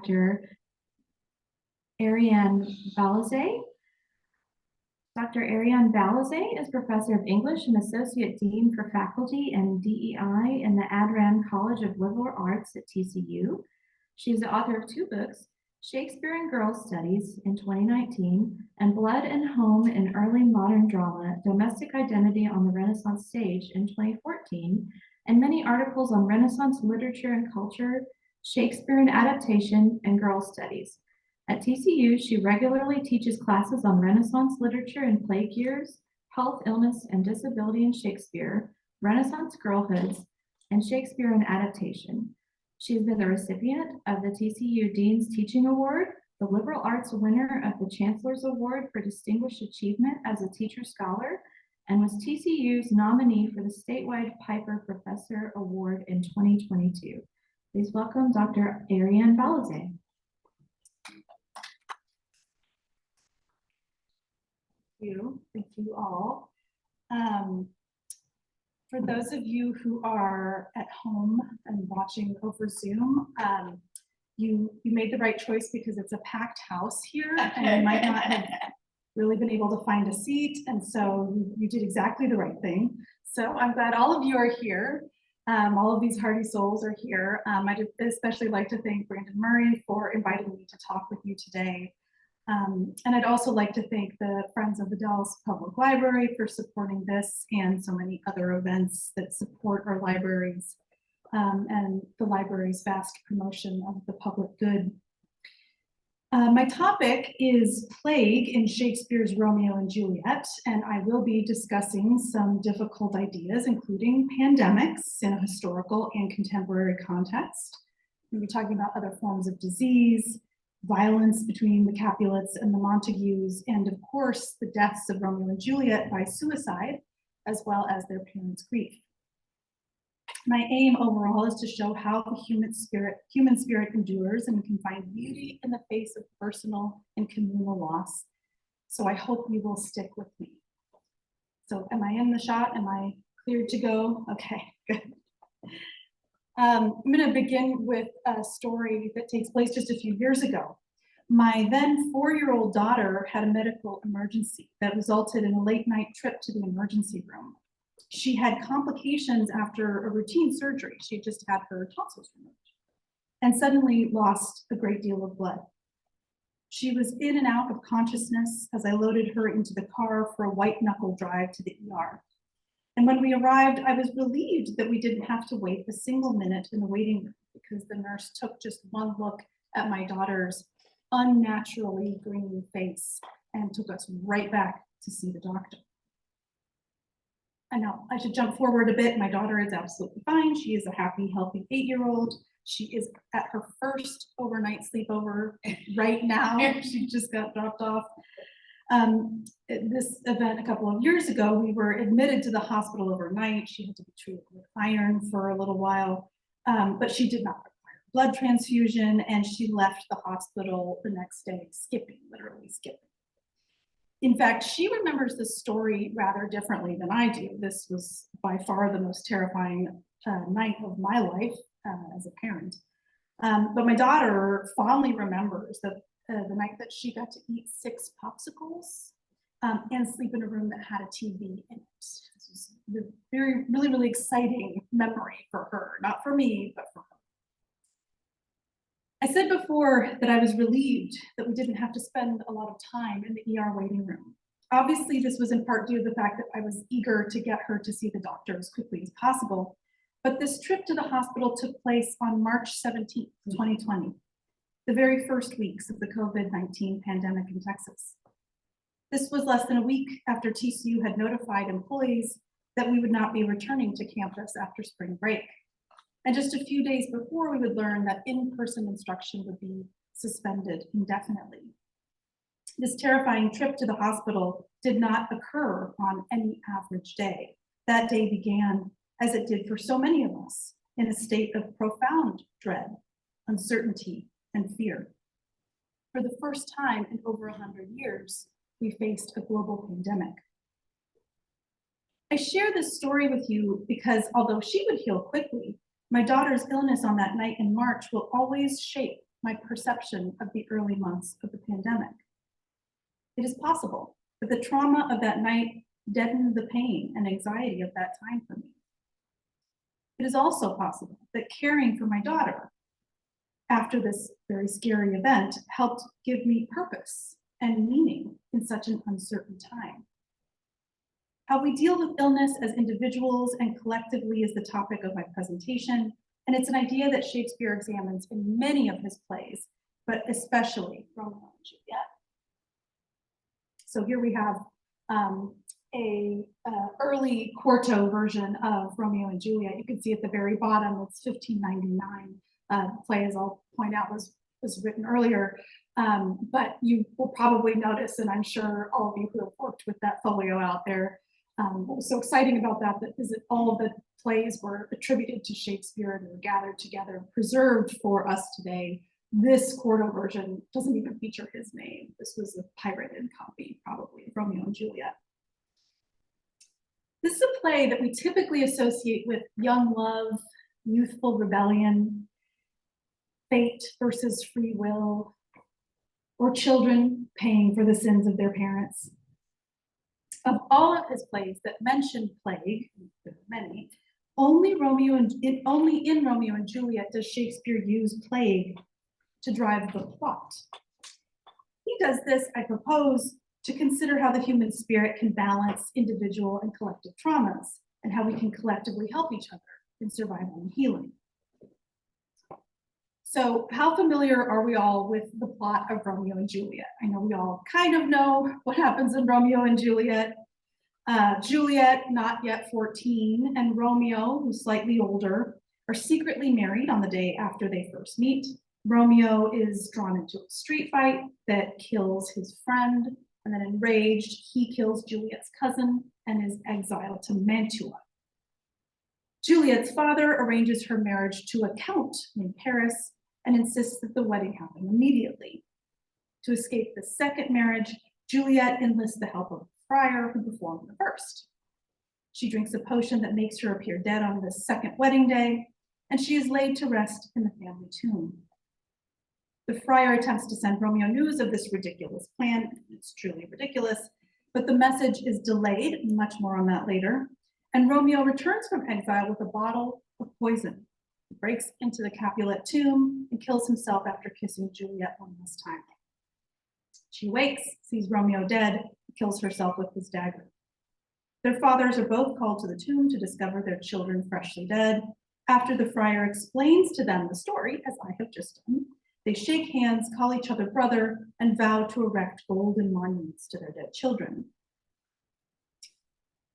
Dr. Ariane Balizet. Dr. Ariane Balizet is Professor of English and Associate Dean for Faculty and DEI in the Addran College of Liberal Arts at TCU. She is the author of 2 books, Shakespeare and Girls Studies in 2019, and Blood and Home in Early Modern Drama, Domestic Identity on the Renaissance Stage in 2014, and many articles on Renaissance literature and culture, Shakespeare and adaptation, and girls' studies. At TCU, she regularly teaches classes on Renaissance literature and plague years, health, illness, and disability in Shakespeare, Renaissance girlhoods, and Shakespeare and adaptation. She has been the recipient of the TCU Dean's Teaching Award, the Liberal Arts winner of the Chancellor's Award for Distinguished Achievement as a Teacher Scholar, and was TCU's nominee for the statewide Piper Professor Award in 2022. Please welcome Dr. Ariane Balizet. Thank you all. For those of you who are at home and watching over Zoom, you made the right choice because it's a packed house here and you might not have really been able to find a seat, and so you did exactly the right thing. So I'm glad all of you are here. All of these hardy souls are here. I'd especially like to thank Brandon Murray for inviting me to talk with you today. And I'd also like to thank the Friends of the Dallas Public Library for supporting this and so many other events that support our libraries and the library's vast promotion of the public good. My topic is plague in Shakespeare's Romeo and Juliet, and I will be discussing some difficult ideas, including pandemics in a historical and contemporary context. We'll be talking about other forms of disease, violence between the Capulets and the Montagues, and of course, the deaths of Romeo and Juliet by suicide, as well as their parents' grief. My aim overall is to show how the human spirit endures and can find beauty in the face of personal and communal loss. So I hope you will stick with me. So am I in the shot? Am I cleared to go? Okay, good. I'm going to begin with a story that takes place just a few years ago. My then 4-year-old daughter had a medical emergency that resulted in a late night trip to the emergency room. She had complications after a routine surgery. She had just had her tonsils removed and suddenly lost a great deal of blood. She was in and out of consciousness as I loaded her into the car for a white knuckle drive to the ER. And when we arrived, I was relieved that we didn't have to wait a single minute in the waiting room because the nurse took just one look at my daughter's unnaturally green face and took us right back to see the doctor. I know I should jump forward a bit. My daughter is absolutely fine. She is a happy, healthy 8-year-old. She is at her first overnight sleepover right now. She just got dropped off. This event a couple of years ago, we were admitted to the hospital overnight. She had to be treated with iron for a little while, but she did not require a blood transfusion, and she left the hospital the next day skipping, literally skipping. In fact, she remembers the story rather differently than I do. This was by far the most terrifying night of my life as a parent. But my daughter fondly remembers that the night that she got to eat 6 popsicles and sleep in a room that had a TV in it. This was a really exciting memory for her, not for me, but for her. I said before that I was relieved that we didn't have to spend a lot of time in the ER waiting room. Obviously, this was in part due to the fact that I was eager to get her to see the doctor as quickly as possible. But this trip to the hospital took place on March 17th, 2020, the very first weeks of the COVID-19 pandemic in Texas. This was less than a week after TCU had notified employees that we would not be returning to campus after spring break. And just a few days before, we would learn that in-person instruction would be suspended indefinitely. This terrifying trip to the hospital did not occur on any average day. That day began, as it did for so many of us, in a state of profound dread, uncertainty, and fear. For the first time in over 100 years, we faced a global pandemic. I share this story with you because although she would heal quickly, my daughter's illness on that night in March will always shape my perception of the early months of the pandemic. It is possible that the trauma of that night deadened the pain and anxiety of that time for me. It is also possible that caring for my daughter after this very scary event helped give me purpose and meaning in such an uncertain time. How we deal with illness as individuals and collectively is the topic of my presentation, and it's an idea that Shakespeare examines in many of his plays, but especially Romeo and Juliet. So here we have a early quarto version of Romeo and Juliet. You can see at the very bottom, it's 1599. Play, as I'll point out, was written earlier. But you will probably notice, and I'm sure all of you who have worked with that folio out there, what was so exciting about that is that all of the plays were attributed to Shakespeare and were gathered together and preserved for us today. This quarto version doesn't even feature his name. This was a pirated copy, probably, of Romeo and Juliet. This is a play that we typically associate with young love, youthful rebellion, fate versus free will, or children paying for the sins of their parents. Of all of his plays that mention plague, there are many, only in Romeo and Juliet does Shakespeare use plague to drive the plot. He does this, I propose, to consider how the human spirit can balance individual and collective traumas, and how we can collectively help each other in survival and healing. So how familiar are we all with the plot of Romeo and Juliet? I know we all kind of know what happens in Romeo and Juliet. Juliet, not yet 14, and Romeo, who's slightly older, are secretly married on the day after they first meet. Romeo is drawn into a street fight that kills his friend, and then enraged, he kills Juliet's cousin and is exiled to Mantua. Juliet's father arranges her marriage to a count named Paris and insists that the wedding happen immediately. To escape the second marriage, Juliet enlists the help of a friar who performed the first. She drinks a potion that makes her appear dead on the second wedding day, and she is laid to rest in the family tomb. The friar attempts to send Romeo news of this ridiculous plan. It's truly ridiculous, but the message is delayed, much more on that later, and Romeo returns from exile with a bottle of poison. He breaks into the Capulet tomb and kills himself after kissing Juliet one last time. She wakes, sees Romeo dead, and kills herself with his dagger. Their fathers are both called to the tomb to discover their children freshly dead. After the friar explains to them the story, as I have just done, they shake hands, call each other brother, and vow to erect golden monuments to their dead children.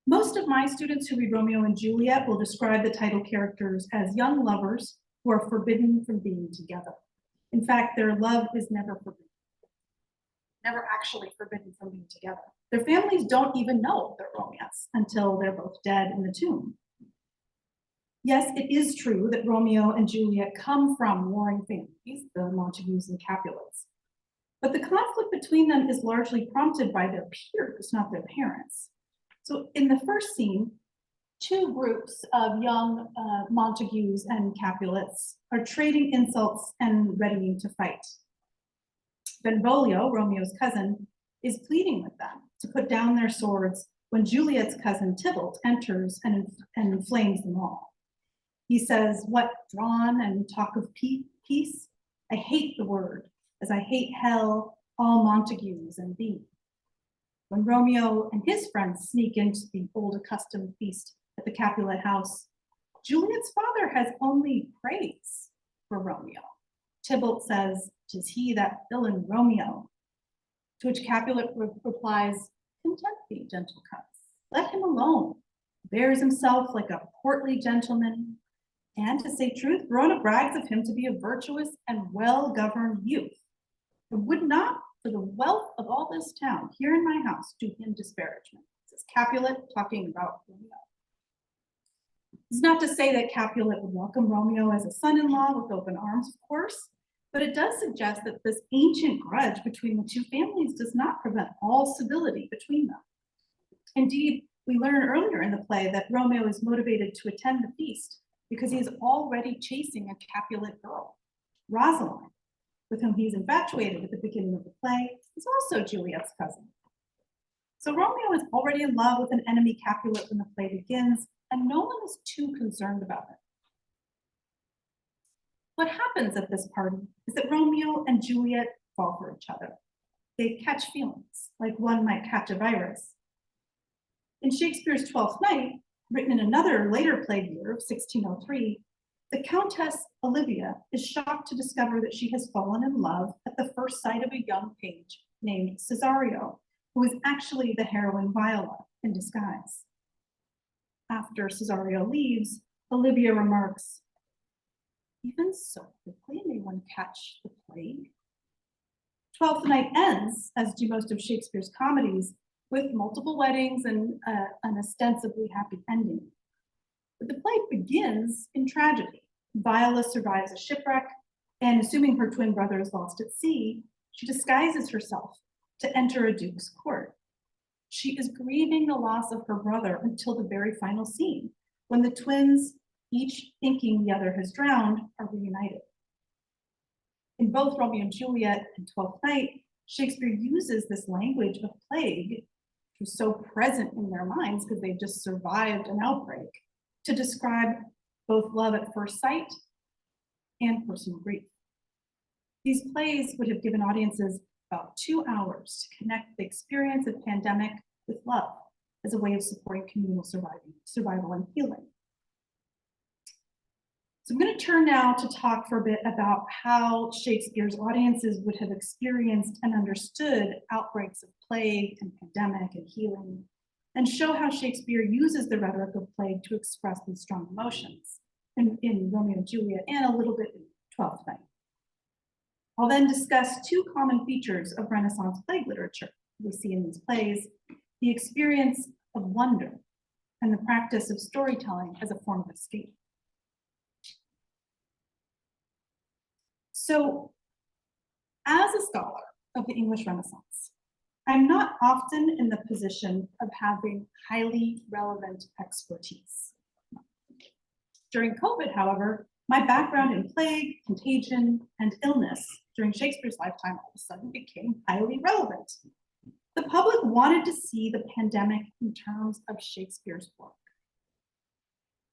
Most of my students who read Romeo and Juliet will describe the title characters as young lovers who are forbidden from being together. In fact, their love is never forbidden, never actually forbidden from being together. Their families don't even know their romance until they're both dead in the tomb. Yes, it is true that Romeo and Juliet come from warring families, the Montagues and Capulets, but the conflict between them is largely prompted by their peers, not their parents. So in the first scene, two groups of young Montagues and Capulets are trading insults and readying to fight. Benvolio, Romeo's cousin, is pleading with them to put down their swords when Juliet's cousin Tybalt enters and inflames them all. He says, "What, drawn and talk of peace? I hate the word, as I hate hell, all Montagues and thee." When Romeo and his friends sneak into the old accustomed feast at the Capulet house, Juliet's father has only praise for Romeo. Tybalt says, "'Tis he, that villain Romeo." To which Capulet replies, "Content thee, gentle cuss, let him alone. Bears himself like a portly gentleman, and to say truth, Verona brags of him to be a virtuous and well-governed youth. I would not, for the wealth of all this town, here in my house, do him disparagement." This is Capulet talking about Romeo. It's not to say that Capulet would welcome Romeo as a son-in-law with open arms, of course, but it does suggest that this ancient grudge between the two families does not prevent all civility between them. Indeed, we learn earlier in the play that Romeo is motivated to attend the feast because he is already chasing a Capulet girl, Rosaline. with whom he's infatuated at the beginning of the play, is also Juliet's cousin. So Romeo is already in love with an enemy Capulet when the play begins, and no one is too concerned about it. What happens at this party is that Romeo and Juliet fall for each other. They catch feelings, like one might catch a virus. In Shakespeare's Twelfth Night, written in another later plague year of 1603, the Countess Olivia is shocked to discover that she has fallen in love at the first sight of a young page named Cesario, who is actually the heroine Viola in disguise. After Cesario leaves, Olivia remarks, "Even so quickly may one catch the plague?" Twelfth Night ends, as do most of Shakespeare's comedies, with multiple weddings and an ostensibly happy ending. But the play begins in tragedy. Viola survives a shipwreck, and assuming her twin brother is lost at sea, she disguises herself to enter a duke's court. She is grieving the loss of her brother until the very final scene, when the twins, each thinking the other has drowned, are reunited. In both Romeo and Juliet and Twelfth Night, Shakespeare uses this language of plague, which was so present in their minds because they just survived an outbreak, to describe both love at first sight and personal grief. These plays would have given audiences about 2 hours to connect the experience of pandemic with love as a way of supporting communal survival and healing. So I'm going to turn now to talk for a bit about how Shakespeare's audiences would have experienced and understood outbreaks of plague and pandemic and healing, and show how Shakespeare uses the rhetoric of plague to express these strong emotions in Romeo and Juliet and a little bit in Twelfth Night. I'll then discuss 2 common features of Renaissance plague literature we see in these plays: the experience of wonder and the practice of storytelling as a form of escape. So, as a scholar of the English Renaissance, I'm not often in the position of having highly relevant expertise. During COVID, however, my background in plague, contagion, and illness during Shakespeare's lifetime all of a sudden became highly relevant. The public wanted to see the pandemic in terms of Shakespeare's work.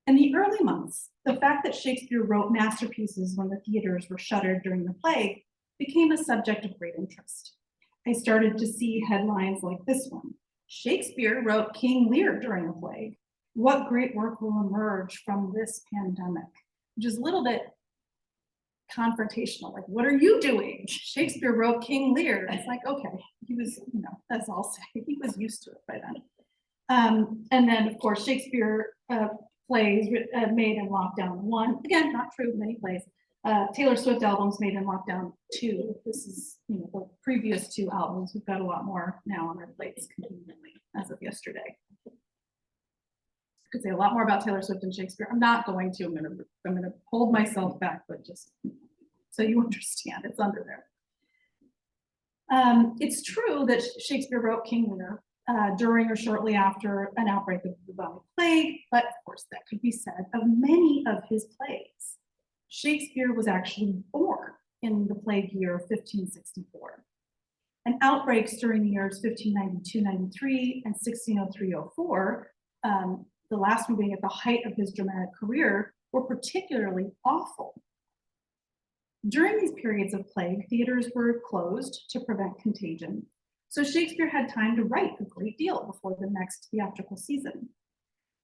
In the early months, the fact that Shakespeare wrote masterpieces when the theaters were shuttered during the plague became a subject of great interest. I started to see headlines like this one: "Shakespeare wrote King Lear during the plague. What great work will emerge from this pandemic?" Which is a little bit confrontational. Like, what are you doing? Shakespeare wrote King Lear. It's like, okay, he was, that's all say. He was used to it by then. And then, of course, Shakespeare plays made in lockdown 1. Again, not true, many plays. Taylor Swift albums made in lockdown 2. This is, the previous 2 albums. We've got a lot more now on our plates conveniently as of yesterday. I could say a lot more about Taylor Swift and Shakespeare. I'm not going to. I'm gonna hold myself back, but just so you understand, it's under there. It's true that Shakespeare wrote King Lear during or shortly after an outbreak of the bubonic plague, but of course that could be said of many of his plays. Shakespeare was actually born in the plague year of 1564. And outbreaks during the years 1592-93 and 1603-04, the last one being at the height of his dramatic career, were particularly awful. During these periods of plague, theaters were closed to prevent contagion, so Shakespeare had time to write a great deal before the next theatrical season.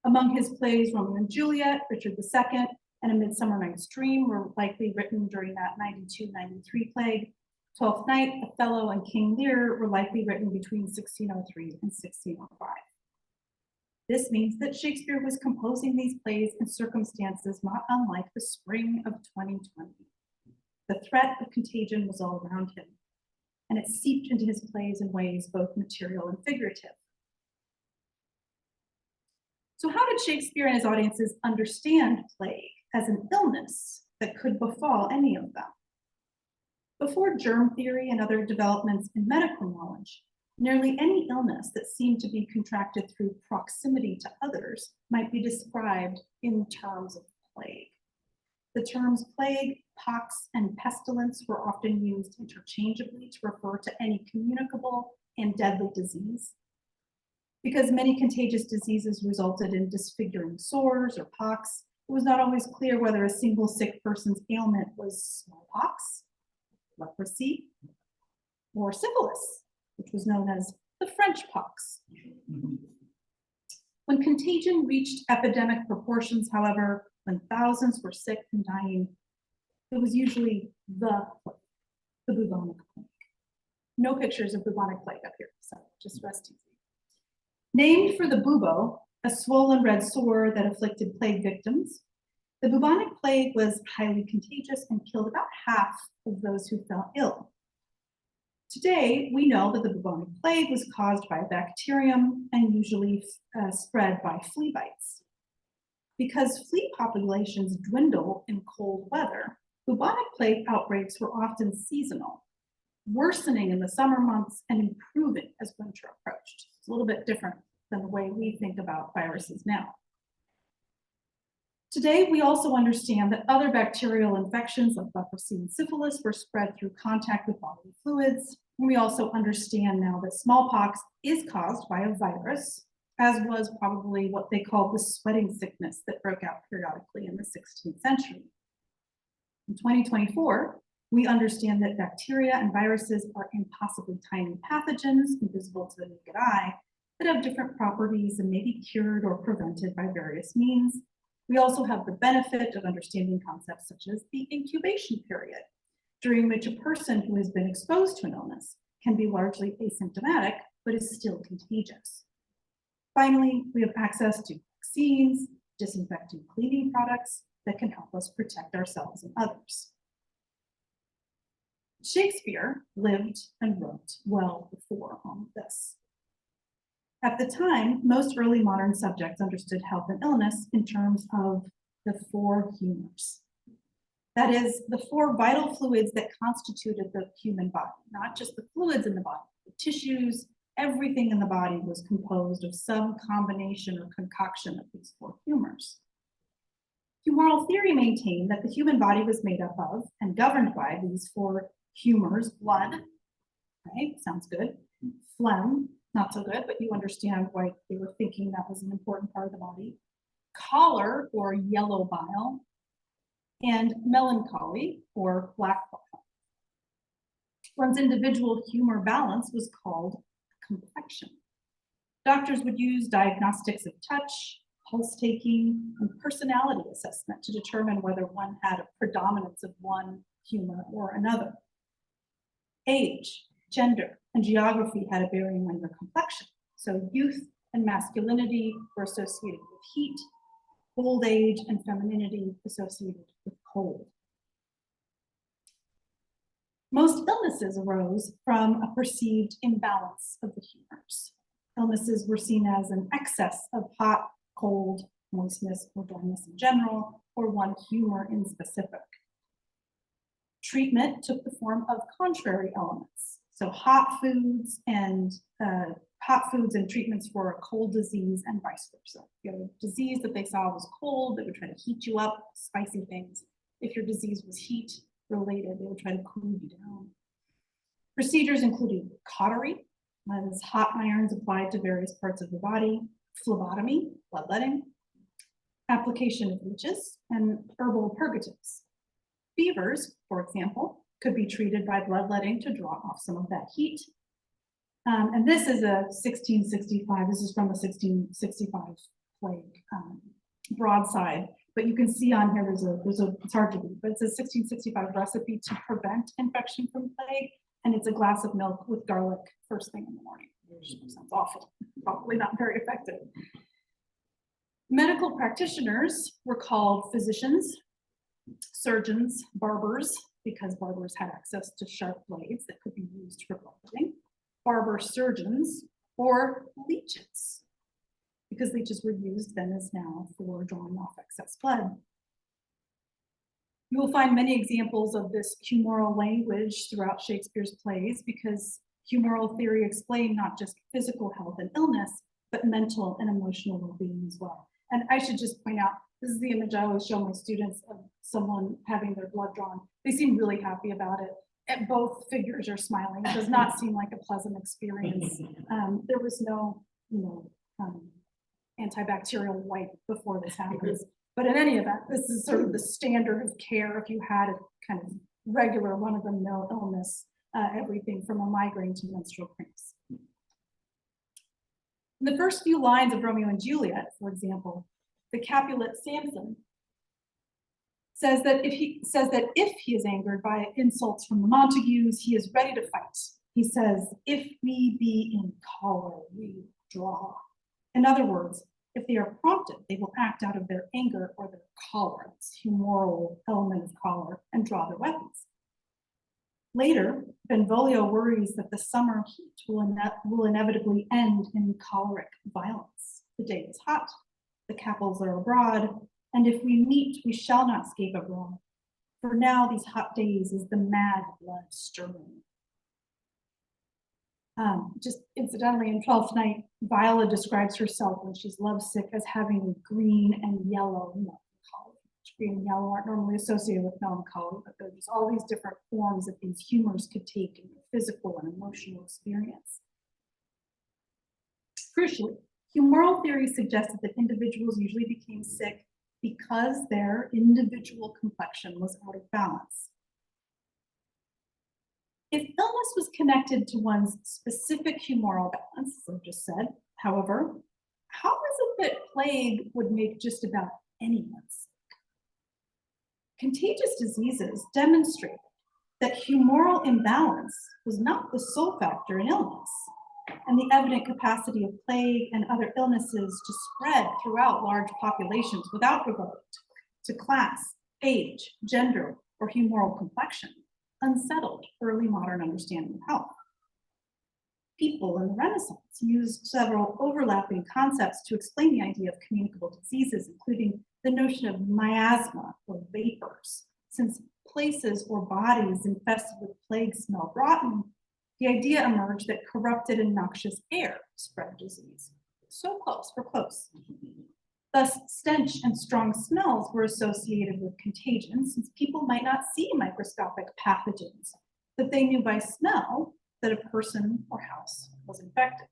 Among his plays, Romeo and Juliet, Richard II, and A Midsummer Night's Dream were likely written during that 92-93 plague. Twelfth Night, Othello, and King Lear were likely written between 1603 and 1605. This means that Shakespeare was composing these plays in circumstances not unlike the spring of 2020. The threat of contagion was all around him, and it seeped into his plays in ways both material and figurative. So how did Shakespeare and his audiences understand plague as an illness that could befall any of them? Before germ theory and other developments in medical knowledge, nearly any illness that seemed to be contracted through proximity to others might be described in terms of plague. The terms plague Pox and pestilence were often used interchangeably to refer to any communicable and deadly disease. Because many contagious diseases resulted in disfiguring sores or pox, it was not always clear whether a single sick person's ailment was smallpox, leprosy, or syphilis, which was known as the French pox. When contagion reached epidemic proportions, however, when thousands were sick and dying, it was usually the bubonic plague. No pictures of bubonic plague up here, so just rest easy. Named for the bubo, a swollen red sore that afflicted plague victims, the bubonic plague was highly contagious and killed about half of those who fell ill. Today, we know that the bubonic plague was caused by a bacterium and usually spread by flea bites. Because flea populations dwindle in cold weather, bubonic plague outbreaks were often seasonal, worsening in the summer months and improving as winter approached. It's a little bit different than the way we think about viruses now. Today, we also understand that other bacterial infections like leprosy and syphilis were spread through contact with bodily fluids. And we also understand now that smallpox is caused by a virus, as was probably what they called the sweating sickness that broke out periodically in the 16th century. In 2024, we understand that bacteria and viruses are impossibly tiny pathogens, invisible to the naked eye, that have different properties and may be cured or prevented by various means. We also have the benefit of understanding concepts such as the incubation period, during which a person who has been exposed to an illness can be largely asymptomatic, but is still contagious. Finally, we have access to vaccines, disinfecting cleaning products that can help us protect ourselves and others. Shakespeare lived and wrote well before all of this. At the time, most early modern subjects understood health and illness in terms of the four humors. That is, the four vital fluids that constituted the human body, not just the fluids in the body, the tissues, everything in the body was composed of some combination or concoction of these four humors. Humoral theory maintained that the human body was made up of and governed by these four humors: blood, right, sounds good, phlegm, not so good, but you understand why they were thinking that was an important part of the body, choler or yellow bile, and melancholy or black bile. One's individual humor balance was called complexion. Doctors would use diagnostics of touch, pulse taking, and personality assessment to determine whether one had a predominance of one humor or another. Age, gender, and geography had a bearing on your complexion. So youth and masculinity were associated with heat, old age and femininity associated with cold. Most illnesses arose from a perceived imbalance of the humors. Illnesses were seen as an excess of hot, cold, moistness, or dryness in general, or one humor in specific. Treatment took the form of contrary elements. So hot foods and treatments for a cold disease and vice versa. If you had a disease that they saw was cold, they would try to heat you up, spicy things. If your disease was heat related, they would try to cool you down. Procedures included cautery, that is hot irons applied to various parts of the body, phlebotomy, bloodletting, application of leeches, and herbal purgatives. Fevers, for example, could be treated by bloodletting to draw off some of that heat. And this is a 1665, this is from the 1665 plague broadside, but you can see on here, it's hard to read, but it's a 1665 recipe to prevent infection from plague, and it's a glass of milk with garlic first thing in the morning, which sounds awful, probably not very effective. Medical practitioners were called physicians, surgeons, barbers, because barbers had access to sharp blades that could be used for bloodletting, barber surgeons, or leeches, because leeches were used then as now for drawing off excess blood. You will find many examples of this humoral language throughout Shakespeare's plays, because humoral theory explained not just physical health and illness, but mental and emotional well-being as well. And I should just point out, This is the image I always show my students of someone having their blood drawn. They seem really happy about it. And both figures are smiling. It does not seem like a pleasant experience. There was no, antibacterial wipe before this happens. But in any event, this is sort of the standard of care if you had a kind of regular run-of-the-mill illness, everything from a migraine to menstrual cramps. In the first few lines of Romeo and Juliet, for example, the Capulet Samson says that if he is angered by insults from the Montagues, he is ready to fight. He says, if we be in choler, we draw. In other words, if they are prompted, they will act out of their anger or their choler, this humoral element of choler, and draw their weapons. Later, Benvolio worries that the summer heat will inevitably end in choleric violence. The day is hot, the Capels are abroad, and if we meet, we shall not escape abroad. For now, these hot days is the mad blood stirring. Just incidentally, in Twelfth Night, Viola describes herself when she's lovesick as having green and yellow melancholy. Green and yellow aren't normally associated with melancholy, but there's all these different forms that these humors could take in your physical and emotional experience. Crucially, humoral theory suggested that individuals usually became sick because their individual complexion was out of balance. If illness was connected to one's specific humoral balance, as I've just said, however, how is it that plague would make just about anyone sick? Contagious diseases demonstrated that humoral imbalance was not the sole factor in illness, and the evident capacity of plague and other illnesses to spread throughout large populations without regard to class, age, gender, or humoral complexion unsettled early modern understanding of health. People in the Renaissance used several overlapping concepts to explain the idea of communicable diseases, including the notion of miasma or vapors. Since places or bodies infested with plague smelled rotten, the idea emerged that corrupted and noxious air spread disease. So close, we're close. Thus, stench and strong smells were associated with contagion, since people might not see microscopic pathogens, but they knew by smell that a person or house was infected.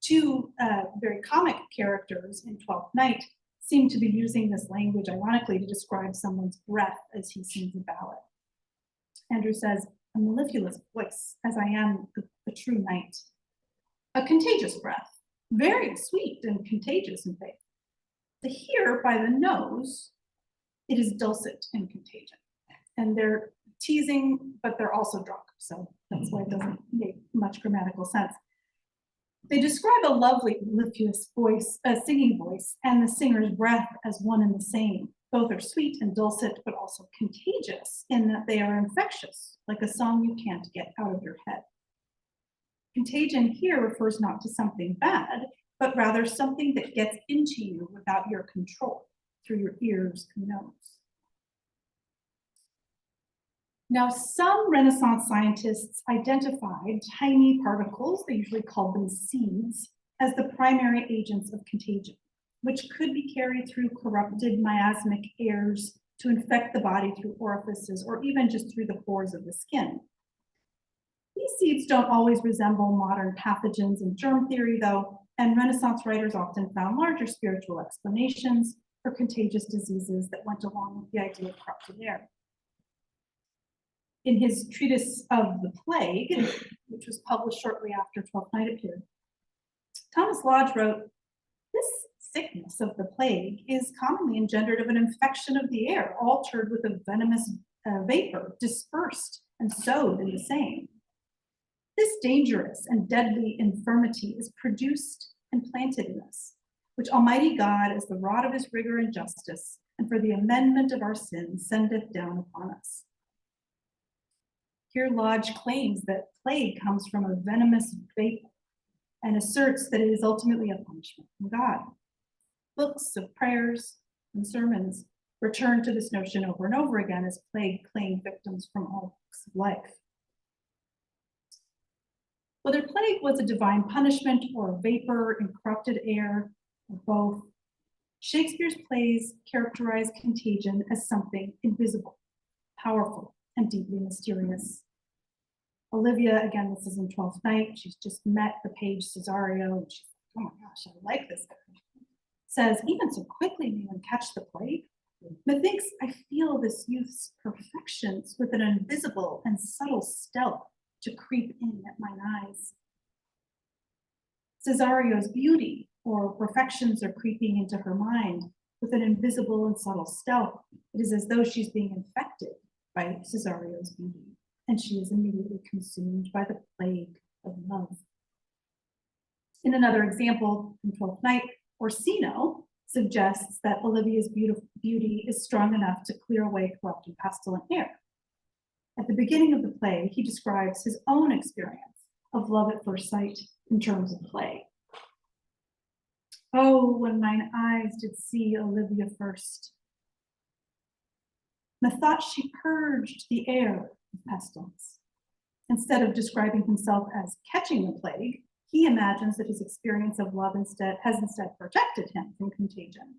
Two very comic characters in Twelfth Night seem to be using this language, ironically, to describe someone's breath as he sings about it. Andrew says, a mellifluous voice, as I am the true night. A contagious breath, very sweet and contagious in faith. To hear by the nose, it is dulcet and contagion. And they're teasing, but they're also drunk. So that's why it doesn't make much grammatical sense. They describe a lovely mellifluous voice, a singing voice, and the singer's breath as one and the same. Both are sweet and dulcet, but also contagious in that they are infectious, like a song you can't get out of your head. Contagion here refers not to something bad, but rather something that gets into you without your control, through your ears and nose. Now, some Renaissance scientists identified tiny particles, they usually called them seeds, as the primary agents of contagion, which could be carried through corrupted miasmic airs to infect the body through orifices or even just through the pores of the skin. These seeds don't always resemble modern pathogens in germ theory, though, and Renaissance writers often found larger spiritual explanations for contagious diseases that went along with the idea of corrupted air. In his treatise of the plague, which was published shortly after Twelfth Night appeared, Thomas Lodge wrote, "This sickness of the plague is commonly engendered of an infection of the air, altered with a venomous vapor, dispersed and sowed in the same. This dangerous and deadly infirmity is produced and planted in us, which Almighty God, as the rod of his rigor and justice, and for the amendment of our sins, sendeth down upon us." Here Lodge claims that plague comes from a venomous vapor and asserts that it is ultimately a punishment from God. Books of prayers and sermons return to this notion over and over again as plague claimed victims from all walks of life. Whether plague was a divine punishment or a vapor in corrupted air, or both, Shakespeare's plays characterize contagion as something invisible, powerful, and deeply mysterious. Olivia, again, this is in Twelfth Night, she's just met the page Cesario, and she's like, oh my gosh, I like this guy. Says, even so quickly may one catch the plague. Methinks I feel this youth's perfections with an invisible and subtle stealth to creep in at mine eyes. Cesario's beauty or perfections are creeping into her mind with an invisible and subtle stealth. It is as though she's being infected by Cesario's beauty, and she is immediately consumed by the plague of love. In another example, in Twelfth Night, Orsino suggests that Olivia's beauty is strong enough to clear away corrupt and pestilent air. At the beginning of the play, he describes his own experience of love at first sight in terms of play. Oh, when mine eyes did see Olivia first, methought she purged the air of pestilence. Instead of describing himself as catching the plague, he imagines that his experience of love has instead protected him from contagion.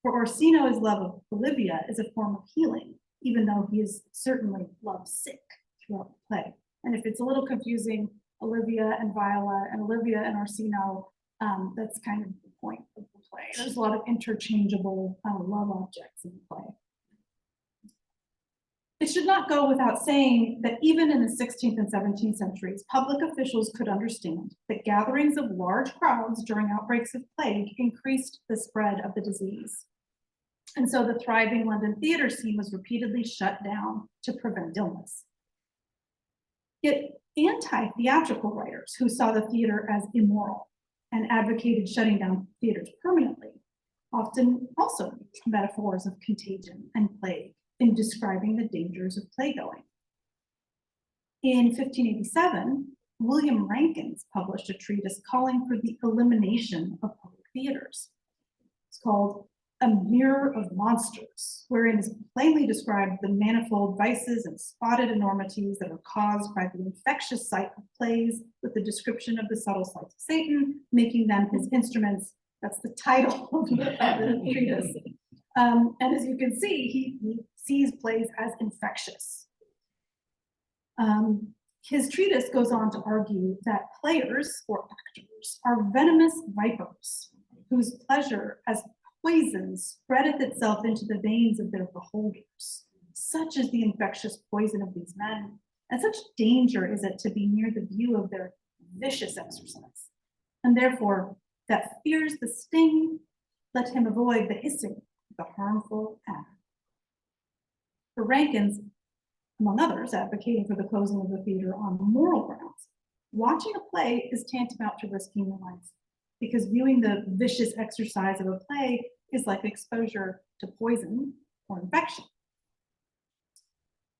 For Orsino, his love of Olivia is a form of healing, even though he is certainly lovesick throughout the play. And if it's a little confusing, Olivia and Viola and Olivia and Orsino, that's kind of the point of the play. There's a lot of interchangeable love objects in the play. It should not go without saying that even in the 16th and 17th centuries, public officials could understand that gatherings of large crowds during outbreaks of plague increased the spread of the disease. And so the thriving London theater scene was repeatedly shut down to prevent illness. Yet anti-theatrical writers who saw the theater as immoral and advocated shutting down theaters permanently often also used metaphors of contagion and plague in describing the dangers of playgoing. In 1587, William Rankins published a treatise calling for the elimination of public theaters. It's called A Mirror of Monsters, wherein is plainly described the manifold vices and spotted enormities that are caused by the infectious sight of plays, with the description of the subtle sleights of Satan, making them his instruments. That's the title of the treatise. And as you can see, he sees plays as infectious. His treatise goes on to argue that players or actors are venomous vipers whose pleasure as poison spreadeth itself into the veins of their beholders. Such is the infectious poison of these men, and such danger is it to be near the view of their vicious exercise. And therefore, that fears the sting, let him avoid the hissing, the harmful act. For Rankins, among others, advocating for the closing of the theater on moral grounds, watching a play is tantamount to risking your life, because viewing the vicious exercise of a play is like exposure to poison or infection.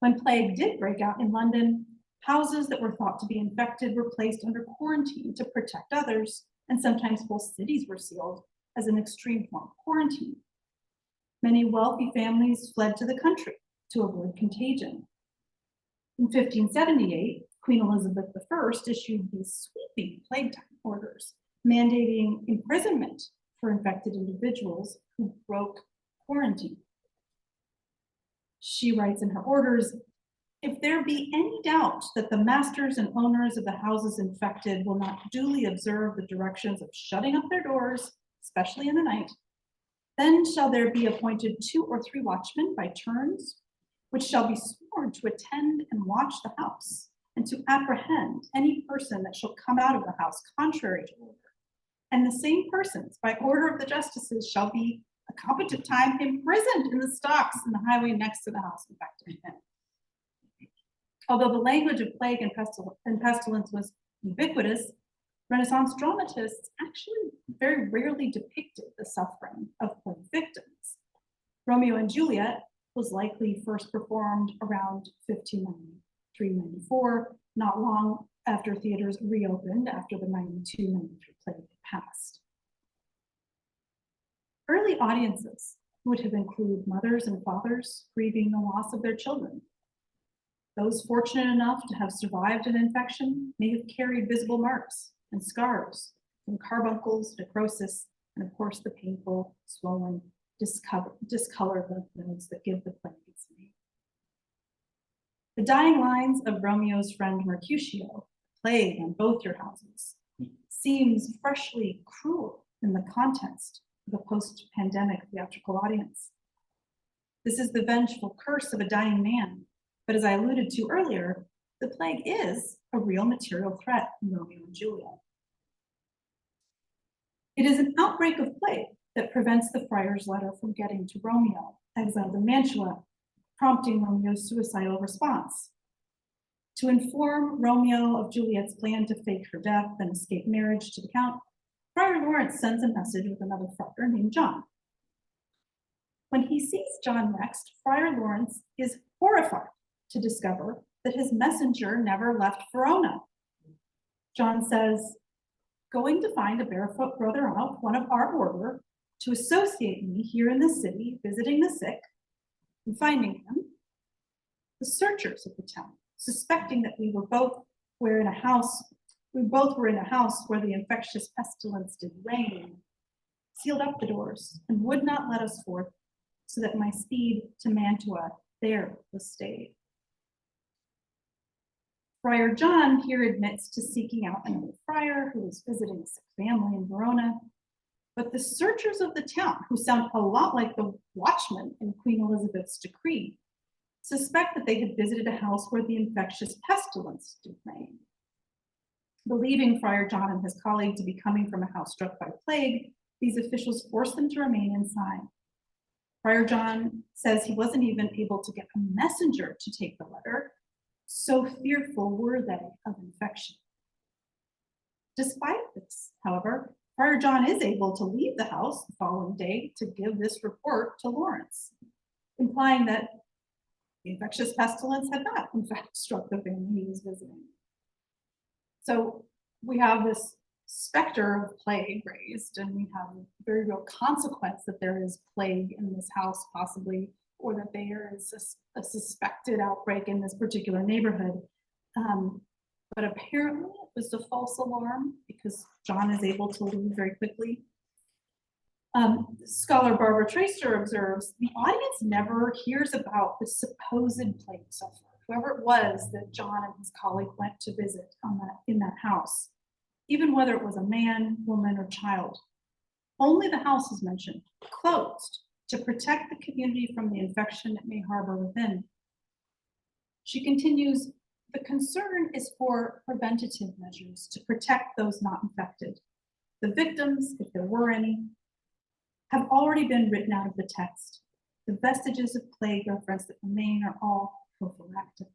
When plague did break out in London, houses that were thought to be infected were placed under quarantine to protect others, and sometimes whole cities were sealed as an extreme form of quarantine. Many wealthy families fled to the country to avoid contagion. In 1578, Queen Elizabeth I issued these sweeping plague time orders, mandating imprisonment for infected individuals who broke quarantine. She writes in her orders, if there be any doubt that the masters and owners of the houses infected will not duly observe the directions of shutting up their doors, especially in the night, then shall there be appointed 2 or 3 watchmen by turns, which shall be sworn to attend and watch the house, and to apprehend any person that shall come out of the house contrary to order. And the same persons, by order of the justices, shall be a competent time imprisoned in the stocks in the highway next to the house infected. Although the language of plague and pestilence was ubiquitous, Renaissance dramatists actually very rarely depicted the suffering of plague victims. Romeo and Juliet was likely first performed around 1593-94, not long after theaters reopened after the 92-93 plague passed. Early audiences would have included mothers and fathers grieving the loss of their children. Those fortunate enough to have survived an infection may have carried visible marks and scars from carbuncles, necrosis, and of course the painful, swollen, discolored lymph nodes that give the plague its name. The dying lines of Romeo's friend Mercutio, plague on both your houses, seems freshly cruel in the context of a post-pandemic theatrical audience. This is the vengeful curse of a dying man, but as I alluded to earlier, the plague is a real material threat in Romeo and Juliet. It is an outbreak of plague that prevents the friar's letter from getting to Romeo, exiled in Mantua, prompting Romeo's suicidal response. To inform Romeo of Juliet's plan to fake her death and escape marriage to the Count, Friar Lawrence sends a message with another friar named John. When he sees John next, Friar Lawrence is horrified to discover that his messenger never left Verona. John says, "Going to find a barefoot brother out, one of our order, to associate me here in the city, visiting the sick, and finding him. The searchers of the town, suspecting that we both were in a house where the infectious pestilence did reign, sealed up the doors and would not let us forth, so that my speed to Mantua there was stayed." Friar John here admits to seeking out another friar who was visiting a sick family in Verona, but the searchers of the town, who sound a lot like the watchmen in Queen Elizabeth's decree, suspect that they had visited a house where the infectious pestilence did reign. Believing Friar John and his colleague to be coming from a house struck by plague, these officials force them to remain inside. Friar John says he wasn't even able to get a messenger to take the letter, so fearful were they of infection. Despite this, however, Friar John is able to leave the house the following day to give this report to Lawrence, implying that the infectious pestilence had not, in fact, struck the family he was visiting. So we have this specter of plague raised, and we have a very real consequence that there is plague in this house, possibly, or that there is a suspected outbreak in this particular neighborhood. But apparently it was a false alarm because John is able to leave very quickly. Scholar Barbara Tracer observes, the audience never hears about the supposed plague sufferer, whoever it was that John and his colleague went to visit in that house, even whether it was a man, woman, or child. Only the house is mentioned, closed, to protect the community from the infection it may harbor within. She continues, the concern is for preventative measures to protect those not infected. The victims, if there were any, have already been written out of the text. The vestiges of plague reference that remain are all prophylactic.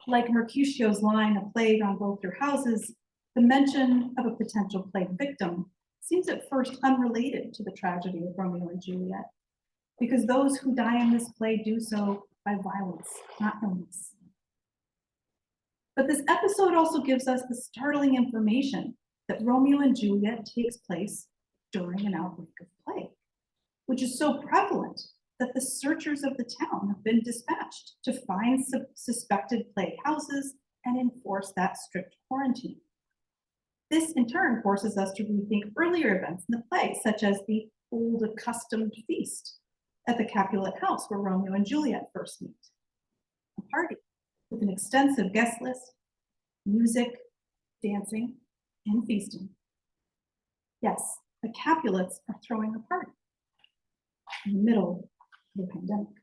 Like Mercutio's line, "A plague on both your houses," the mention of a potential plague victim seems at first unrelated to the tragedy of Romeo and Juliet, because those who die in this play do so by violence, not illness. But this episode also gives us the startling information that Romeo and Juliet takes place during an outbreak of plague, which is so prevalent that the searchers of the town have been dispatched to find suspected plague houses and enforce that strict quarantine. This in turn forces us to rethink earlier events in the play, such as the old accustomed feast at the Capulet house where Romeo and Juliet first meet. A party with an extensive guest list, music, dancing, and feasting. Yes, the Capulets are throwing a party in the middle of the pandemic.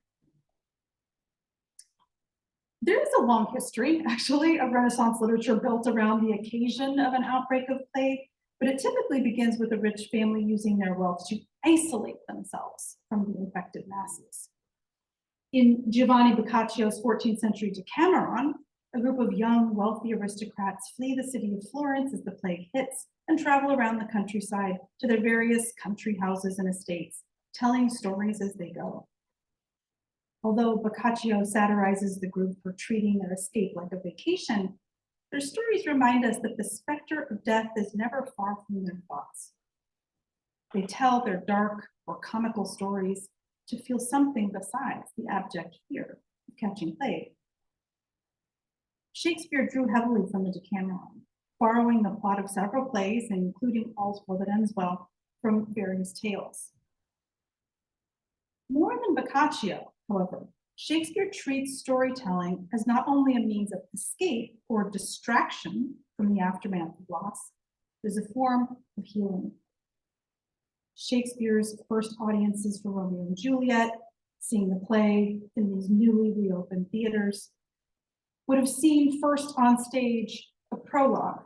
There is a long history, actually, of Renaissance literature built around the occasion of an outbreak of plague, but it typically begins with a rich family using their wealth to isolate themselves from the infected masses. In Giovanni Boccaccio's 14th century Decameron, a group of young, wealthy aristocrats flee the city of Florence as the plague hits and travel around the countryside to their various country houses and estates, telling stories as they go. Although Boccaccio satirizes the group for treating their escape like a vacation, their stories remind us that the specter of death is never far from their thoughts. They tell their dark or comical stories to feel something besides the abject fear of catching plague. Shakespeare drew heavily from the Decameron, borrowing the plot of several plays, including All's Well That Ends Well, from various tales. More than Boccaccio, however, Shakespeare treats storytelling as not only a means of escape or distraction from the aftermath of loss, but as a form of healing. Shakespeare's first audiences for Romeo and Juliet, seeing the play in these newly reopened theaters, would have seen first on stage a prologue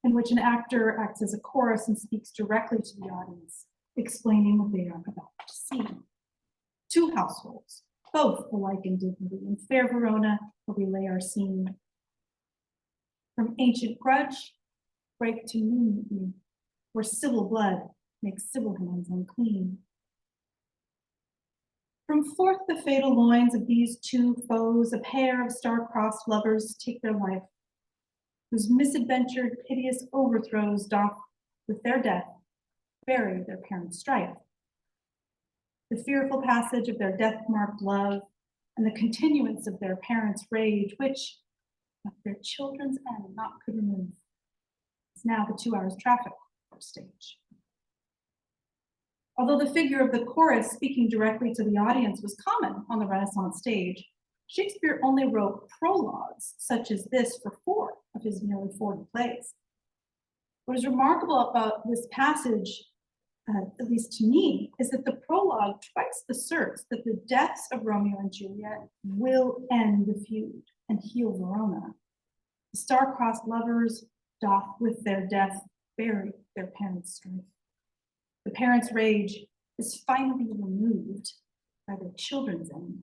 in which an actor acts as a chorus and speaks directly to the audience, explaining what they are about to see. Two households, both alike in dignity, in fair Verona, where we lay our scene. From ancient grudge, break to new mutiny, where civil blood makes civil hands unclean. From forth the fatal loins of these two foes, a pair of star-crossed lovers take their life, whose misadventured, piteous overthrows doth, with their death, bury their parents' strife. The fearful passage of their death-marked love, and the continuance of their parents' rage, which, at their children's end, naught could remove, is now the 2 hours traffic for stage. Although the figure of the chorus speaking directly to the audience was common on the Renaissance stage, Shakespeare only wrote prologues such as this for 4 of his nearly 40 plays. What is remarkable about this passage, at least to me, is that the prologue twice asserts that the deaths of Romeo and Juliet will end the feud and heal Verona. The star-crossed lovers doth with their death bury their parents' strife. The parents' rage is finally removed by their children's end.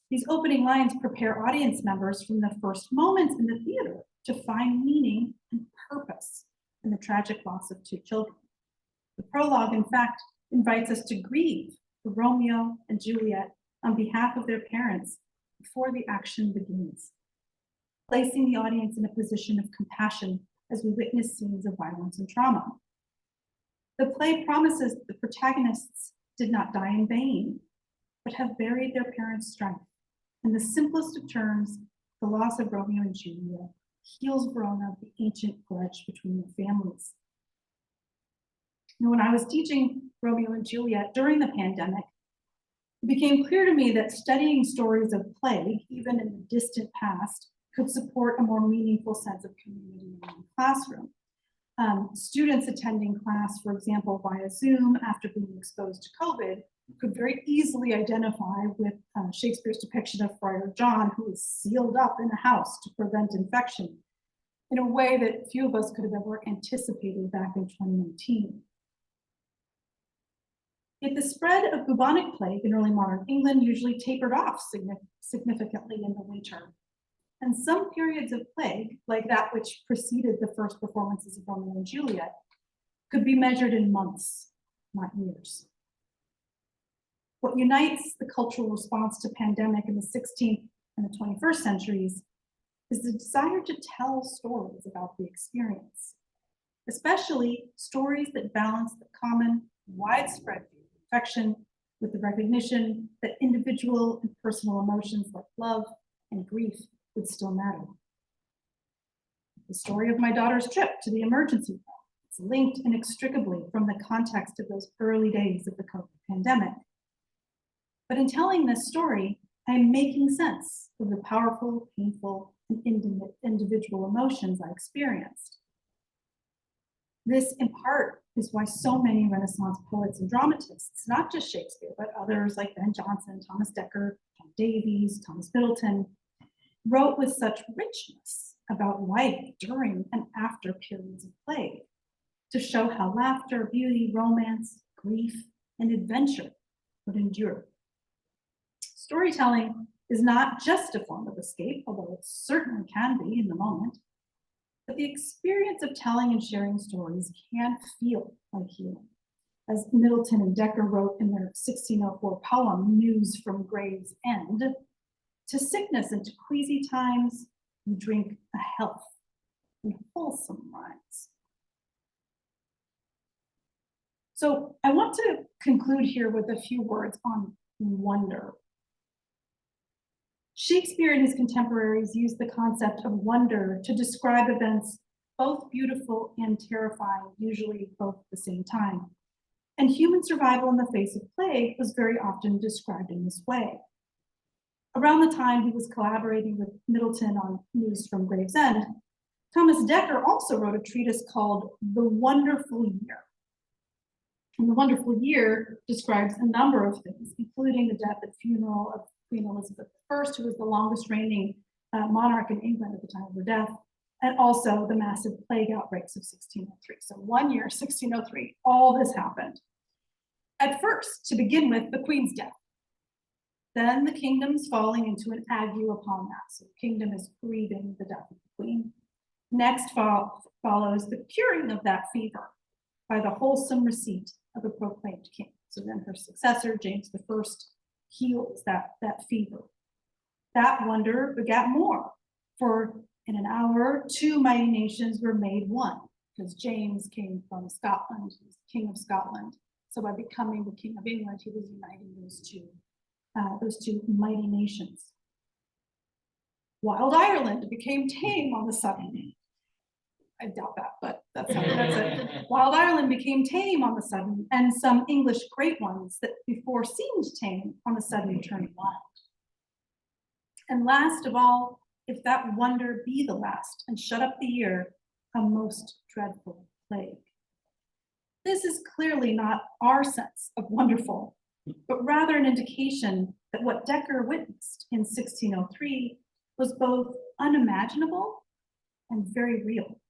These opening lines prepare audience members from the first moments in the theater to find meaning and purpose in the tragic loss of 2 children. The prologue, in fact, invites us to grieve for Romeo and Juliet on behalf of their parents before the action begins, placing the audience in a position of compassion as we witness scenes of violence and trauma. The play promises that the protagonists did not die in vain, but have buried their parents' strength. In the simplest of terms, the loss of Romeo and Juliet heals Verona of the ancient grudge between the families. Now, when I was teaching Romeo and Juliet during the pandemic, it became clear to me that studying stories of plague, even in the distant past, could support a more meaningful sense of community in the classroom. Students attending class, for example, via Zoom after being exposed to COVID, could very easily identify with Shakespeare's depiction of Friar John, who is sealed up in a house to prevent infection, in a way that few of us could have ever anticipated back in 2019. Yet the spread of bubonic plague in early modern England usually tapered off significantly in the winter. And some periods of plague, like that which preceded the first performances of Romeo and Juliet, could be measured in months, not years. What unites the cultural response to pandemic in the 16th and the 21st centuries is the desire to tell stories about the experience, especially stories that balance the common, widespread view of infection with the recognition that individual and personal emotions like love and grief would still matter. The story of my daughter's trip to the emergency room is linked inextricably from the context of those early days of the COVID pandemic. But in telling this story, I am making sense of the powerful, painful, and individual emotions I experienced. This, in part, is why so many Renaissance poets and dramatists, not just Shakespeare, but others like Ben Jonson, Thomas Dekker, John Davies, Thomas Middleton, wrote with such richness about life during and after periods of plague, to show how laughter, beauty, romance, grief, and adventure would endure. Storytelling is not just a form of escape, although it certainly can be in the moment, but the experience of telling and sharing stories can feel like healing. As Middleton and Dekker wrote in their 1604 poem, News from Grave's End, to sickness and to queasy times, we drink a health in wholesome rhymes. So I want to conclude here with a few words on wonder. Shakespeare and his contemporaries used the concept of wonder to describe events both beautiful and terrifying, usually both at the same time. And human survival in the face of plague was very often described in this way. Around the time he was collaborating with Middleton on News from Gravesend, Thomas Dekker also wrote a treatise called The Wonderful Year. And The Wonderful Year describes a number of things, including the death and funeral of Queen Elizabeth I, who was the longest reigning monarch in England at the time of her death, and also the massive plague outbreaks of 1603. So 1 year, 1603, all this happened. At first, to begin with, the Queen's death. Then the kingdom's falling into an ague upon that. So the kingdom is grieving the death of the Queen. Next follows the curing of that fever by the wholesome receipt of a proclaimed king. So then her successor, James I, heals that fever. That wonder begat more, for in an hour, 2 mighty nations were made one, because James came from Scotland, he was king of Scotland. So by becoming the king of England, he was uniting those two mighty nations. Wild Ireland became tame on the sudden. I doubt that, but that's it. Wild Ireland became tame on the sudden, and some English great ones that before seemed tame on the sudden turned wild. And last of all, if that wonder be the last, and shut up the year, a most dreadful plague. This is clearly not our sense of wonderful, but rather an indication that what Dekker witnessed in 1603 was both unimaginable and very real.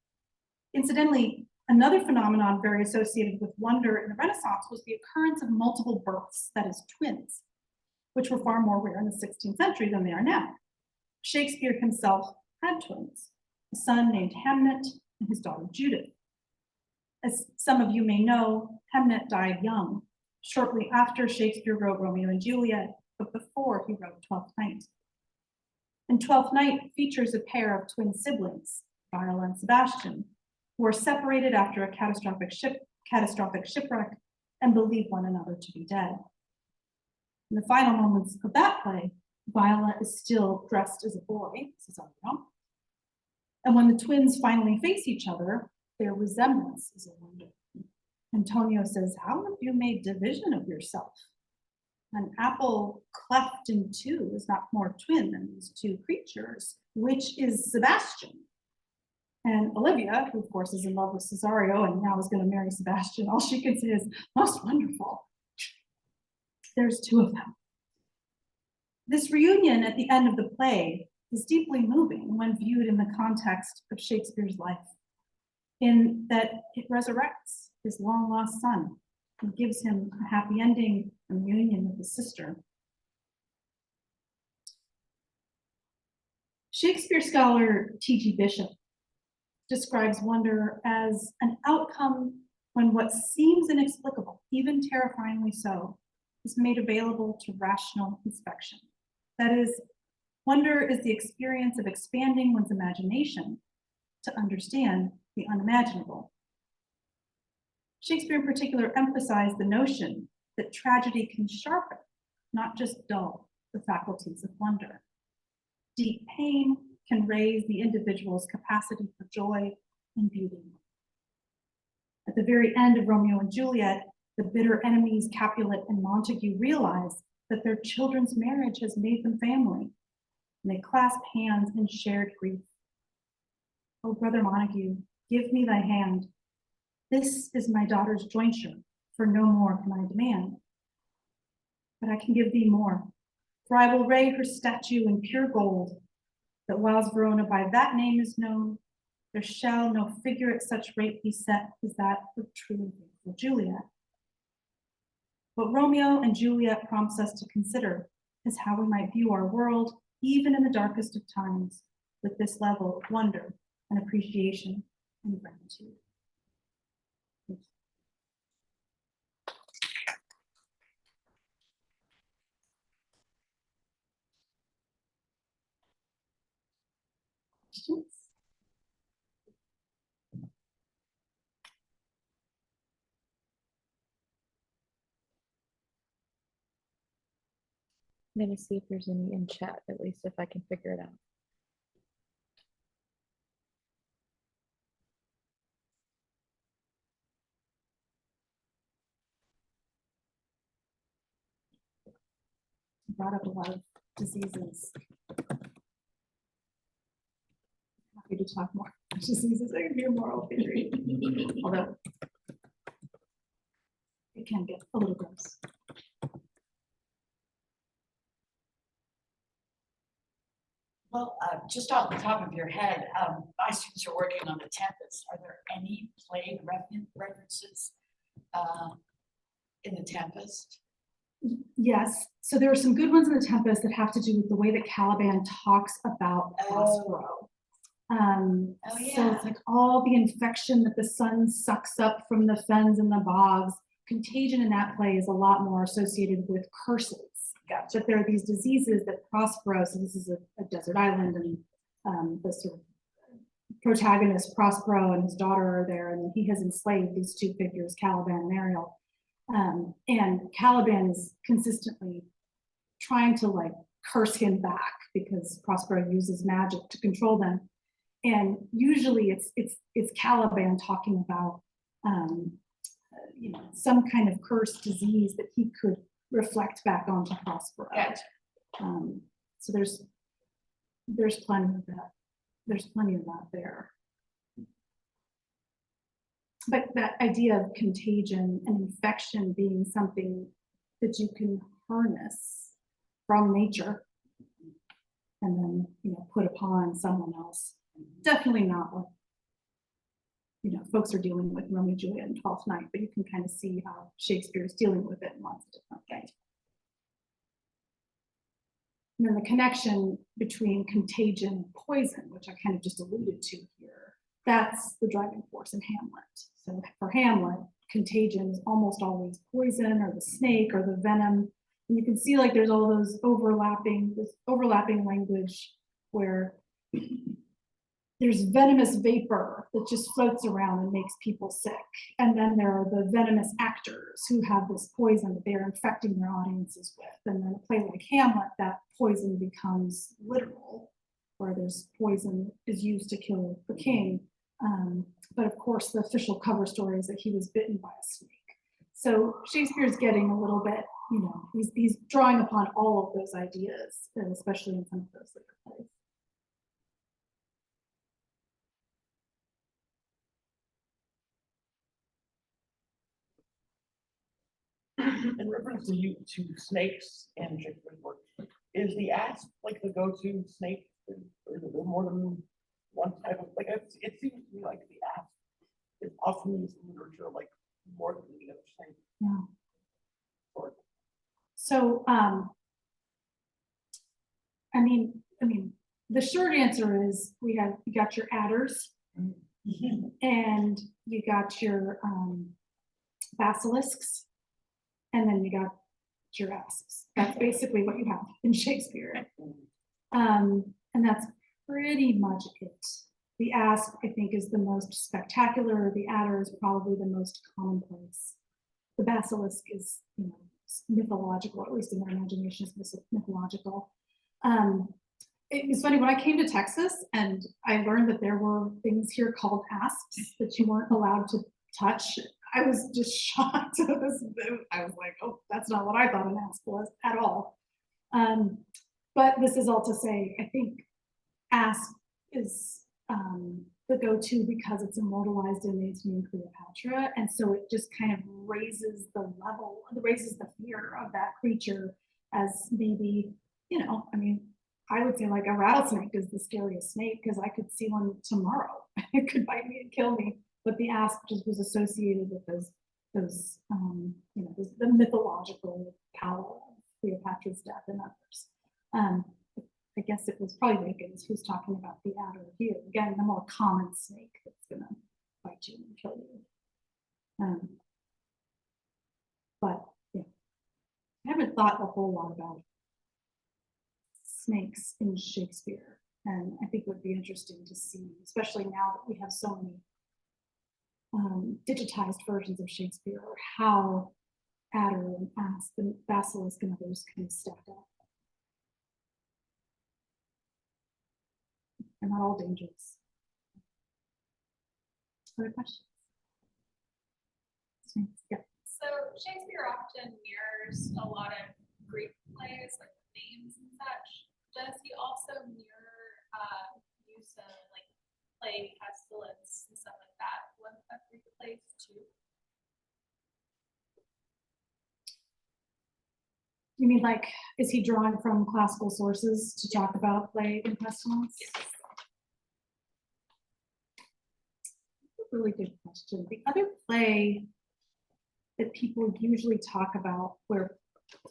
Incidentally, another phenomenon very associated with wonder in the Renaissance was the occurrence of multiple births, that is, twins, which were far more rare in the 16th century than they are now. Shakespeare himself had twins, a son named Hamnet and his daughter Judith. As some of you may know, Hamnet died young, shortly after Shakespeare wrote Romeo and Juliet, but before he wrote Twelfth Night. And Twelfth Night features a pair of twin siblings, Viola and Sebastian, who are separated after a catastrophic shipwreck and believe one another to be dead. In the final moments of that play, Viola is still dressed as a boy, this is Romeo. And when the twins finally face each other, their resemblance is a wonder. Antonio says, "How have you made division of yourself? An apple cleft in two is not more twin than these two creatures. Which is Sebastian?" And Olivia, who of course is in love with Cesario and now is going to marry Sebastian, all she can say is, "Most wonderful." There's 2 of them. This reunion at the end of the play is deeply moving when viewed in the context of Shakespeare's life, in that it resurrects his long-lost son and gives him a happy ending and reunion with his sister. Shakespeare scholar T.G. Bishop describes wonder as an outcome when what seems inexplicable, even terrifyingly so, is made available to rational inspection. That is, wonder is the experience of expanding one's imagination to understand the unimaginable. Shakespeare in particular emphasized the notion that tragedy can sharpen, not just dull, the faculties of wonder. Deep pain can raise the individual's capacity for joy and beauty. At the very end of Romeo and Juliet, the bitter enemies Capulet and Montague realize that their children's marriage has made them family, and they clasp hands in shared grief. "Oh, brother Montague, give me thy hand. This is my daughter's jointure, for no more can I demand. But I can give thee more, for I will ray her statue in pure gold, that whiles Verona by that name is known, there shall no figure at such rate be set as that of true and faithful Juliet." What Romeo and Juliet prompts us to consider is how we might view our world, even in the darkest of times, with this level of wonder and appreciation and gratitude. Questions? I'm gonna see if there's any in chat, at least if I can figure it out. Brought up a lot of diseases. Happy to talk more diseases. I can do moral theory, although it can get a little gross. Well, just off the top of your head, my students are working on The Tempest. Are there any plague references in The Tempest? Yes, so there are some good ones in The Tempest that have to do with the way that Caliban talks about Prospero. Oh, So yeah. it's like all the infection that the sun sucks up from the fens and the bogs. Contagion in that play is a lot more associated with curses. Gotcha. But there are these diseases that Prospero, so this is a desert island, and the sort of protagonist, Prospero, and his daughter are there, and he has enslaved these two figures, Caliban and Ariel. And Caliban is consistently trying to like curse him back because Prospero uses magic to control them. And usually it's Caliban talking about you know, some kind of cursed disease that he could reflect back onto Prospero. Gotcha. So there's plenty of that. There's plenty of that there. But that idea of contagion and infection being something that you can harness from nature and then, you know, put upon someone else. Definitely not what, you know, folks are dealing with Romeo and Juliet and Twelfth Night, but you can kind of see how Shakespeare is dealing with it in lots of different ways. And then the connection between contagion and poison, which I kind of just alluded to here, that's the driving force in Hamlet. So for Hamlet, contagion is almost always poison or the snake or the venom. And you can see like there's all those overlapping language where there's venomous vapor that just floats around and makes people sick. And then there are the venomous actors who have this poison that they're infecting their audiences with. And then a play like Hamlet, that poison becomes literal, where there's poison is used to kill the king. But of course, the official cover story is that he was bitten by a snake. So Shakespeare's getting a little bit, you know, he's drawing upon all of those ideas, especially in some of those later plays. In reference to snakes and Shakespeare's work, is the asp like the go-to snake? Or is there more than one type of like? It seems to me like the asp is often used in literature like more than the other snake. Yeah. Or, So, I mean, the short answer is you got your adders and you got your basilisks, and then you got your asps. That's basically what you have in Shakespeare. And that's pretty much it. The asp, I think, is the most spectacular. The adder is probably the most commonplace. The basilisk is, you know, mythological, or at least in their imagination is mythological. It was funny when I came to Texas and I learned that there were things here called asps that you weren't allowed to touch. I was just shocked. I was like, oh, that's not what I thought an asp was at all. But this is all to say, I think asp is the go-to because it's immortalized in Antony and Cleopatra, and so it just kind of raises the level, raises the fear of that creature as maybe, you know, I mean, I would say like a rattlesnake is the scariest snake because I could see one tomorrow. It could bite me and kill me, but the asp just was associated with those you know, the mythological power of Cleopatra's death and others. I guess it was probably Bacon who's talking about the adder here. Again, the more common snake that's gonna bite you and kill you. But yeah, I haven't thought a whole lot about snakes in Shakespeare, and I think it would be interesting to see, especially now that we have so many digitized versions of Shakespeare, how adder and asp and basilisk and others kind of stack up. They're not all dangerous. Other questions? Yeah. So Shakespeare often mirrors a lot of Greek plays, like names and such. Does he also mirror use of like plague, pestilence, and stuff like that with Greek plays too? You mean like, is he drawing from classical sources to talk about plague and pestilence? Really good question. The other play that people usually talk about where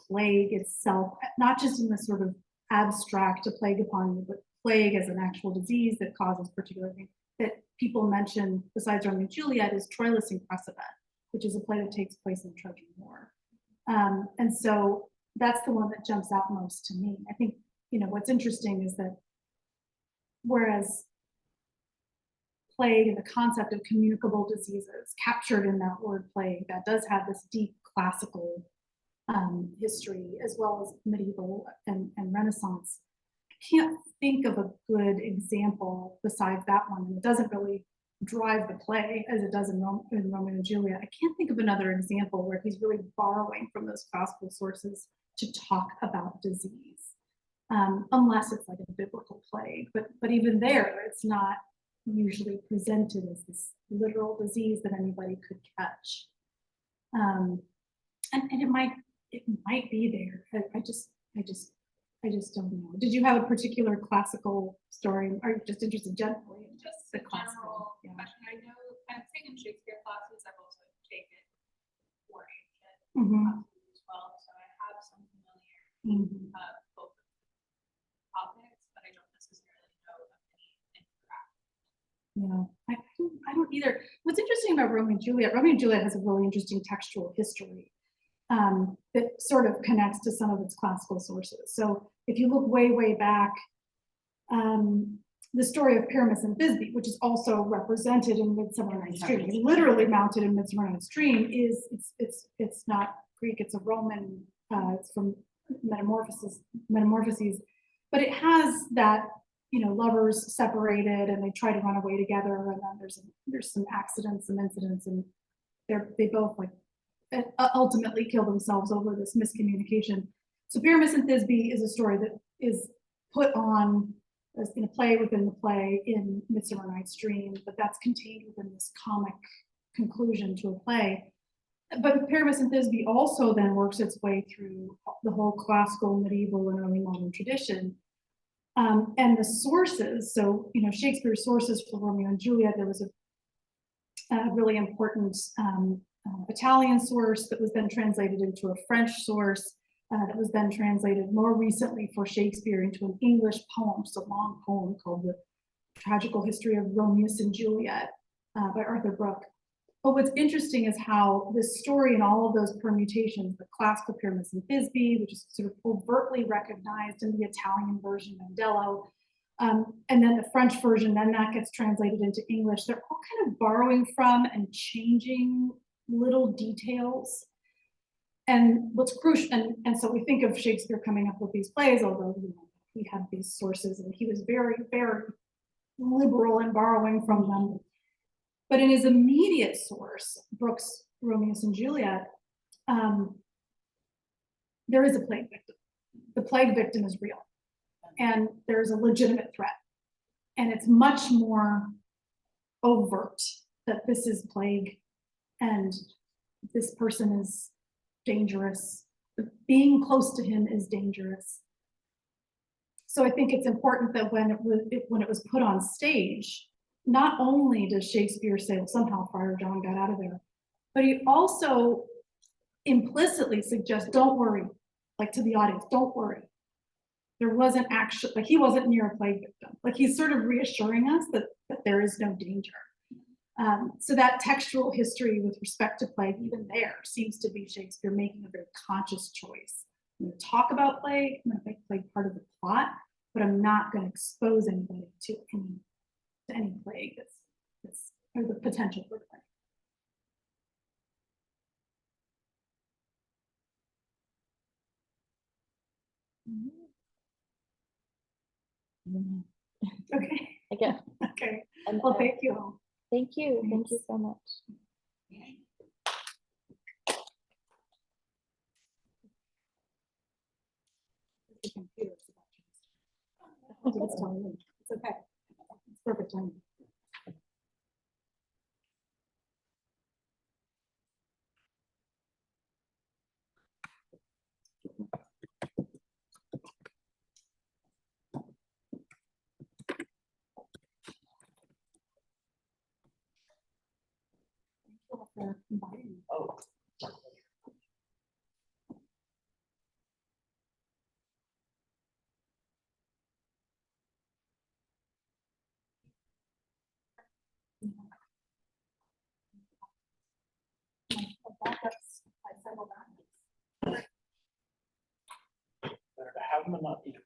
plague itself, not just in the sort of abstract a plague upon you, but plague as an actual disease that causes particular things that people mention besides Romeo and Juliet is Troilus and Cressida, which is a play that takes place in the Trojan War. And so that's the one that jumps out most to me. I think, you know, what's interesting is that whereas plague and the concept of communicable diseases captured in that word plague, that does have this deep classical history as well as medieval and Renaissance. I can't think of a good example besides that one. And it doesn't really drive the play as it does in Romeo and Juliet. I can't think of another example where he's really borrowing from those classical sources to talk about disease, unless it's like a biblical plague. But even there, it's not usually presented as this literal disease that anybody could catch. And it might be there. I just don't know. Did you have a particular classical story? Or are you just interested generally in Just the a classical? general Yeah. question. I know I've taken Shakespeare classes. I've also taken more ancient Mhm, classes as well, so I have some familiarity mhm. both of the topics, but I don't necessarily know of any craft. Yeah, I don't either. What's interesting about Romeo and Juliet has a really interesting textual history that sort of connects to some of its classical sources. So if you look way back, the story of Pyramus and Thisbe, which is also represented in Midsummer Night's Dream, literally mounted in Midsummer Night's Dream, it's not Greek, it's a Roman, it's from Metamorphoses, but it has that, you know, lovers separated and they try to run away together, and then there's some accidents, some incidents, and they both like ultimately kill themselves over this miscommunication. So Pyramus and Thisbe is a story that is put on as in a play within the play in Midsummer Night's Dream, but that's contained within this comic conclusion to a play. But Pyramus and Thisbe also then works its way through the whole classical, medieval, and early modern tradition. And the sources, so, you know, Shakespeare's sources for Romeo and Juliet, there was a really important Italian source that was then translated into a French source that was then translated more recently for Shakespeare into an English poem, just a long poem called The Tragical History of Romeus and Juliet by Arthur Brooke. But what's interesting is how this story and all of those permutations, the classical Pyramus and Thisbe, which is sort of overtly recognized in the Italian version, Mandello, and then the French version, then that gets translated into English. They're all kind of borrowing from and changing little details. And what's crucial, and so we think of Shakespeare coming up with these plays, although, you know, he had these sources and he was very liberal in borrowing from them. But in his immediate source, Brooks' Romeus and Juliet, there is a plague victim. The plague victim is real, and there's a legitimate threat. And it's much more overt that this is plague and this person is dangerous. Being close to him is dangerous. So I think it's important that when it was put on stage, not only does Shakespeare say, well, somehow Friar John got out of there, but he also implicitly suggests, don't worry, like to the audience, don't worry. There wasn't actually, like he wasn't near a plague victim. Like he's sort of reassuring us that there is no danger. So that textual history with respect to plague, even there, seems to be Shakespeare making a very conscious choice. I'm going to talk about plague, I'm going to make plague part of the plot, but I'm not going to expose anybody to any plague that's or the potential for plague. Okay. And, Well, thank you. thank you. Thank you Thanks. so much. Okay. The computer is about to- I think it's telling me. It's okay. It's perfect timing. Thank you all for inviting me. Oh. Backups, I several backups. Better to have them and not need them.